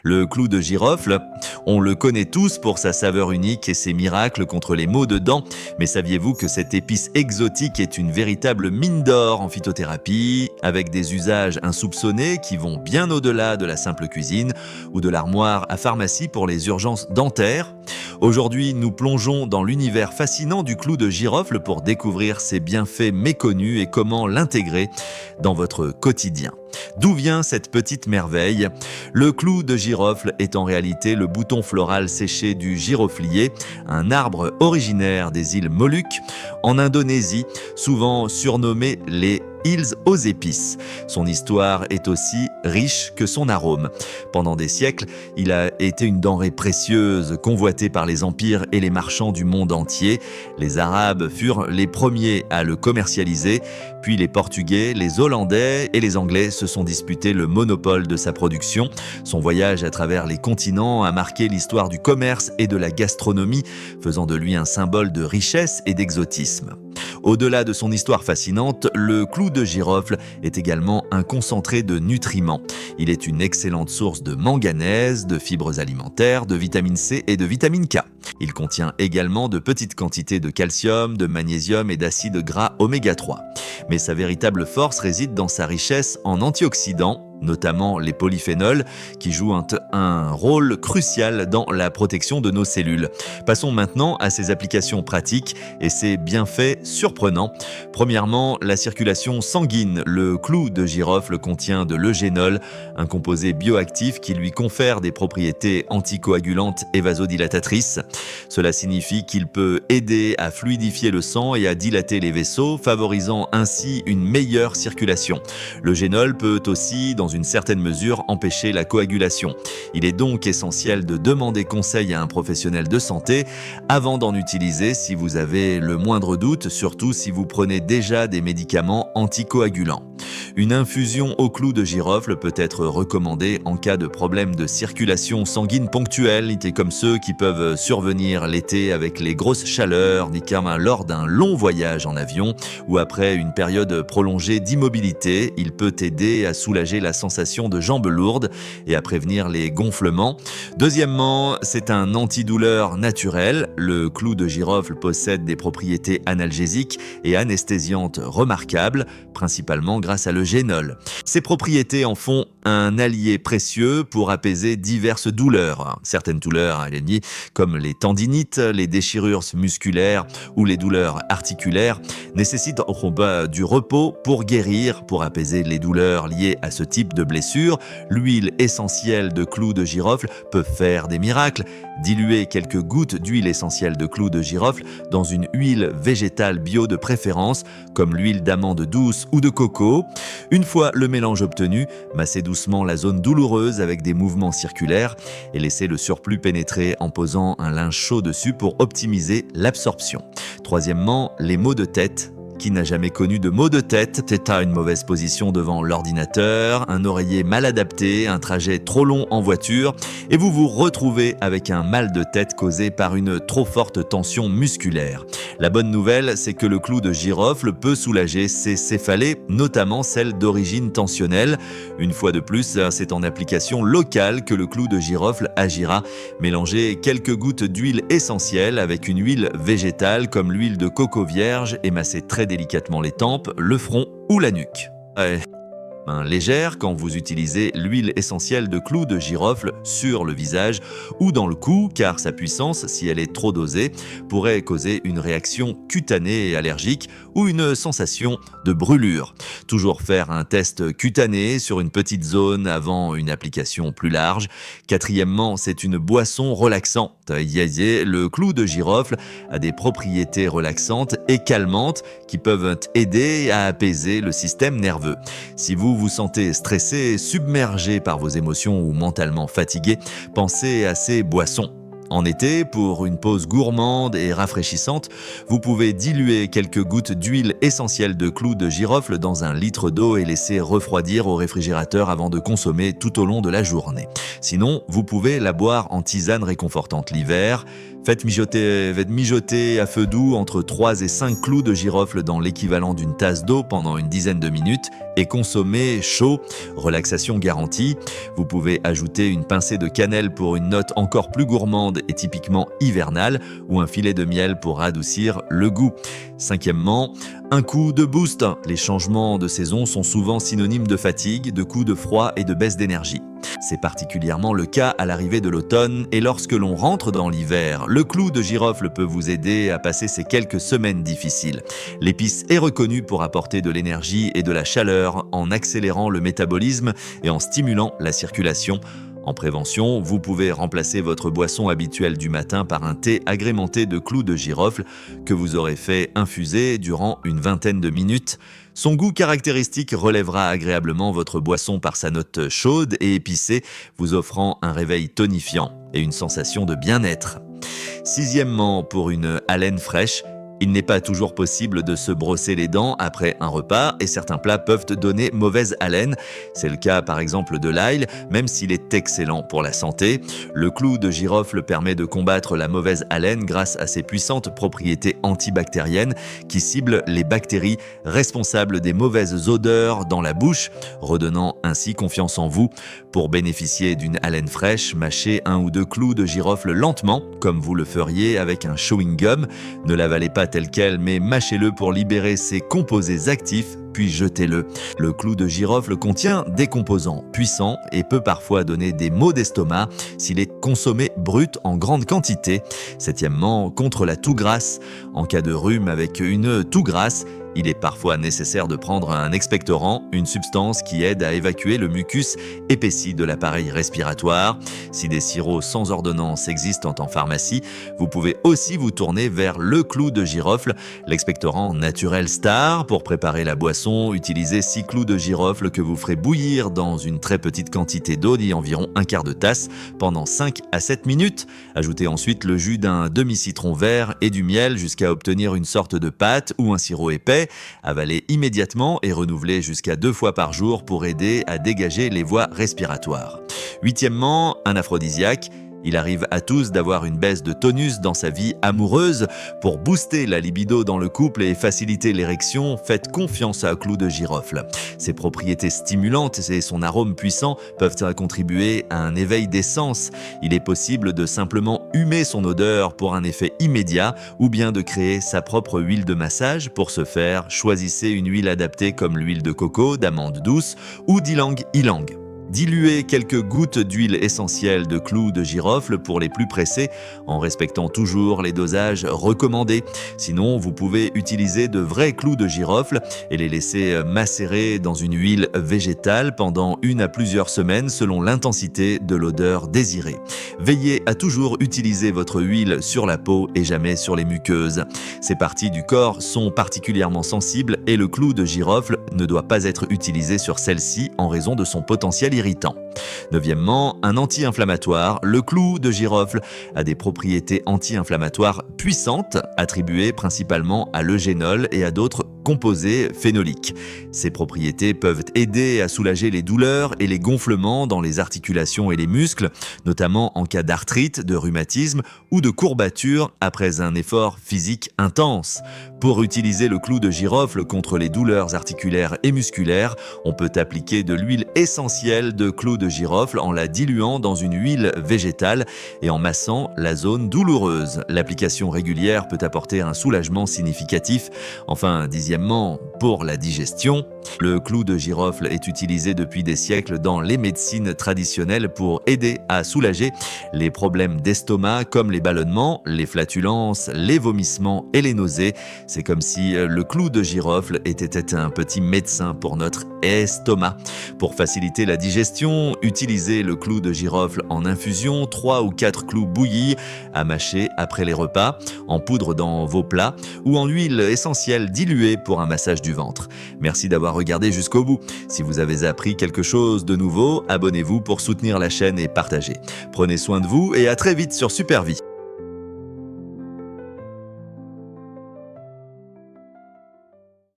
Le clou de girofle, on le connaît tous pour sa saveur unique et ses miracles contre les maux de dents, mais saviez-vous que cette épice exotique est une véritable mine d'or en phytothérapie, avec des usages insoupçonnés qui vont bien au-delà de la simple cuisine ou de l'armoire à pharmacie pour les urgences dentaires? Aujourd'hui, nous plongeons dans l'univers fascinant du clou de girofle pour découvrir ses bienfaits méconnus et comment l'intégrer dans votre quotidien. D'où vient cette petite merveille? Le clou de girofle est en réalité le bouton floral séché du giroflier, un arbre originaire des îles Moluques, en Indonésie, souvent surnommé les îles aux épices. Son histoire est aussi riche que son arôme. Pendant des siècles, il a été une denrée précieuse, convoitée par les empires et les marchands du monde entier. Les Arabes furent les premiers à le commercialiser, puis les Portugais, les Hollandais et les Anglais se sont disputés le monopole de sa production. Son voyage à travers les continents a marqué l'histoire du commerce et de la gastronomie, faisant de lui un symbole de richesse et d'exotisme. Au-delà de son histoire fascinante, le clou de girofle est également un concentré de nutriments. Il est une excellente source de manganèse, de fibres alimentaires, de vitamine C et de vitamine K. Il contient également de petites quantités de calcium, de magnésium et d'acides gras oméga 3. Mais sa véritable force réside dans sa richesse en antioxydants, notamment les polyphénols, qui jouent un rôle crucial dans la protection de nos cellules. Passons maintenant à ses applications pratiques et ses bienfaits surprenants. Premièrement, la circulation sanguine. Le clou de girofle contient de l'eugénol, un composé bioactif qui lui confère des propriétés anticoagulantes et vasodilatatrices. Cela signifie qu'il peut aider à fluidifier le sang et à dilater les vaisseaux, favorisant ainsi une meilleure circulation. L'eugénol peut aussi, dans une certaine mesure, empêcher la coagulation. Il est donc essentiel de demander conseil à un professionnel de santé avant d'en utiliser si vous avez le moindre doute, surtout si vous prenez déjà des médicaments anticoagulants. Une infusion au clou de girofle peut être recommandée en cas de problème de circulation sanguine ponctuelle, comme ceux qui peuvent survenir l'été avec les grosses chaleurs, ni comme lors d'un long voyage en avion ou après une période prolongée d'immobilité. Il peut aider à soulager la sensation de jambes lourdes et à prévenir les gonflements. Deuxièmement, c'est un antidouleur naturel. Le clou de girofle possède des propriétés analgésiques et anesthésiantes remarquables, principalement grâce à l'eugénol. Ces propriétés en font un allié précieux pour apaiser diverses douleurs. Certaines douleurs, comme les tendinites, les déchirures musculaires ou les douleurs articulaires, nécessitent du repos pour guérir. Pour apaiser les douleurs liées à ce type de blessure, l'huile essentielle de clou de girofle peut faire des miracles. Diluez quelques gouttes d'huile essentielle de clou de girofle dans une huile végétale bio de préférence, comme l'huile d'amande douce ou de coco. Une fois le mélange obtenu, massez doucement la zone douloureuse avec des mouvements circulaires et laissez le surplus pénétrer en posant un linge chaud dessus pour optimiser l'absorption. Troisièmement, les maux de tête. Qui n'a jamais connu de maux de tête? Une mauvaise position devant l'ordinateur, un oreiller mal adapté, un trajet trop long en voiture et vous vous retrouvez avec un mal de tête causé par une trop forte tension musculaire. La bonne nouvelle, c'est que le clou de girofle peut soulager ces céphalées, notamment celles d'origine tensionnelle. Une fois de plus, c'est en application locale que le clou de girofle agira. Mélangez quelques gouttes d'huile essentielle avec une huile végétale comme l'huile de coco vierge et massez très délicatement les tempes, le front ou la nuque. Main légère quand vous utilisez l'huile essentielle de clou de girofle sur le visage ou dans le cou, car sa puissance, si elle est trop dosée, pourrait causer une réaction cutanée et allergique ou une sensation de brûlure. Toujours faire un test cutané sur une petite zone avant une application plus large. Quatrièmement, c'est une boisson relaxante. Le clou de girofle a des propriétés relaxantes et calmantes qui peuvent aider à apaiser le système nerveux. Si vous vous sentez stressé, submergé par vos émotions ou mentalement fatigué, pensez à ces boissons. En été, pour une pause gourmande et rafraîchissante, vous pouvez diluer quelques gouttes d'huile essentielle de clou de girofle dans 1 litre d'eau et laisser refroidir au réfrigérateur avant de consommer tout au long de la journée. Sinon, vous pouvez la boire en tisane réconfortante l'hiver. Faites mijoter à feu doux entre 3 et 5 clous de girofle dans l'équivalent d'une tasse d'eau pendant une dizaine de minutes et consommez chaud, relaxation garantie. Vous pouvez ajouter une pincée de cannelle pour une note encore plus gourmande et typiquement hivernale ou un filet de miel pour adoucir le goût. Cinquièmement, un coup de boost. Les changements de saison sont souvent synonymes de fatigue, de coups de froid et de baisse d'énergie. C'est particulièrement le cas à l'arrivée de l'automne et lorsque l'on rentre dans l'hiver. Le clou de girofle peut vous aider à passer ces quelques semaines difficiles. L'épice est reconnue pour apporter de l'énergie et de la chaleur en accélérant le métabolisme et en stimulant la circulation. En prévention, vous pouvez remplacer votre boisson habituelle du matin par un thé agrémenté de clous de girofle que vous aurez fait infuser durant une vingtaine de minutes. Son goût caractéristique relèvera agréablement votre boisson par sa note chaude et épicée, vous offrant un réveil tonifiant et une sensation de bien-être. Sixièmement, pour une haleine fraîche, il n'est pas toujours possible de se brosser les dents après un repas et certains plats peuvent donner mauvaise haleine. C'est le cas par exemple de l'ail, même s'il est excellent pour la santé. Le clou de girofle permet de combattre la mauvaise haleine grâce à ses puissantes propriétés antibactériennes qui ciblent les bactéries responsables des mauvaises odeurs dans la bouche, redonnant ainsi confiance en vous. Pour bénéficier d'une haleine fraîche, mâchez 1 ou 2 clous de girofle lentement, comme vous le feriez avec un chewing-gum. Ne l'avalez pas tel quel, mais mâchez-le pour libérer ses composés actifs, puis jetez-le. Le clou de girofle contient des composants puissants et peut parfois donner des maux d'estomac s'il est consommé brut en grande quantité. Septièmement, contre la toux grasse. En cas de rhume avec une toux grasse, il est parfois nécessaire de prendre un expectorant, une substance qui aide à évacuer le mucus épaissi de l'appareil respiratoire. Si des sirops sans ordonnance existent en pharmacie, vous pouvez aussi vous tourner vers le clou de girofle, l'expectorant naturel Star. Pour préparer la boisson, utilisez 6 clous de girofle que vous ferez bouillir dans une très petite quantité d'eau d'environ un quart de tasse pendant 5 à 7 minutes. Ajoutez ensuite le jus d'un demi-citron vert et du miel jusqu'à obtenir une sorte de pâte ou un sirop épais. Avalez immédiatement et renouvelez jusqu'à 2 fois par jour pour aider à dégager les voies respiratoires. Huitièmement, un aphrodisiaque. Il arrive à tous d'avoir une baisse de tonus dans sa vie amoureuse. Pour booster la libido dans le couple et faciliter l'érection, faites confiance à clou de girofle. Ses propriétés stimulantes et son arôme puissant peuvent contribuer à un éveil des sens. Il est possible de simplement humer son odeur pour un effet immédiat ou bien de créer sa propre huile de massage. Pour ce faire, choisissez une huile adaptée comme l'huile de coco, d'amande douce ou d'ylang-ylang. Diluez quelques gouttes d'huile essentielle de clous de girofle pour les plus pressés, en respectant toujours les dosages recommandés. Sinon, vous pouvez utiliser de vrais clous de girofle et les laisser macérer dans une huile végétale pendant 1 à plusieurs semaines selon l'intensité de l'odeur désirée. Veillez à toujours utiliser votre huile sur la peau et jamais sur les muqueuses. Ces parties du corps sont particulièrement sensibles et le clou de girofle ne doit pas être utilisé sur celle-ci en raison de son potentiel irritant. Neuvièmement, un anti-inflammatoire. Le clou de girofle a des propriétés anti-inflammatoires puissantes, attribuées principalement à l'eugénol et à d'autres composés phénoliques. Ces propriétés peuvent aider à soulager les douleurs et les gonflements dans les articulations et les muscles, notamment en cas d'arthrite, de rhumatisme ou de courbature après un effort physique intense. Pour utiliser le clou de girofle contre les douleurs articulaires et musculaires, on peut appliquer de l'huile essentielle de clou de girofle en la diluant dans une huile végétale et en massant la zone douloureuse. L'application régulière peut apporter un soulagement significatif. Enfin, dixièmement, pour la digestion, le clou de girofle est utilisé depuis des siècles dans les médecines traditionnelles pour aider à soulager les problèmes d'estomac comme les ballonnements, les flatulences, les vomissements et les nausées. C'est comme si le clou de girofle était un petit médecin pour notre estomac. Pour faciliter la digestion, utilisez le clou de girofle en infusion, 3 ou 4 clous bouillis à mâcher après les repas, en poudre dans vos plats ou en huile essentielle diluée pour un massage du ventre. Merci d'avoir regardé jusqu'au bout. Si vous avez appris quelque chose de nouveau, abonnez-vous pour soutenir la chaîne et partager. Prenez soin de vous et à très vite sur Supervie.